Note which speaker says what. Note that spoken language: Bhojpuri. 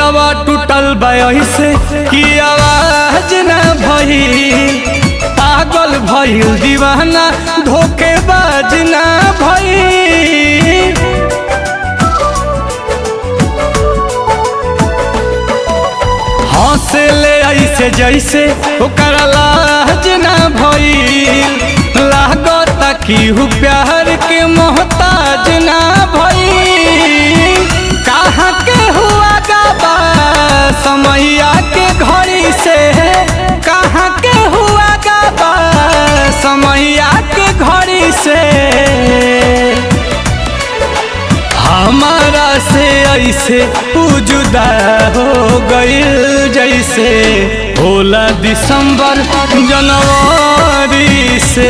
Speaker 1: दिलवा टूटल से कि आवाज ना भइल, पागल भइल दीवाना धोखेबाज ना भइल। हंसे ले ऐसे जैसे ओकरा लाज ना भइल, लागता कि हूँ प्यार के मोहताज ना भइल। कहाँ के हुआ गाबा समैया के घड़ी से, कहाँ के हुआ गाबा समैया के घड़ी से। हमारा से ऐसे जुदा हो गइल जैसे होला दिसंबर जनवरी से।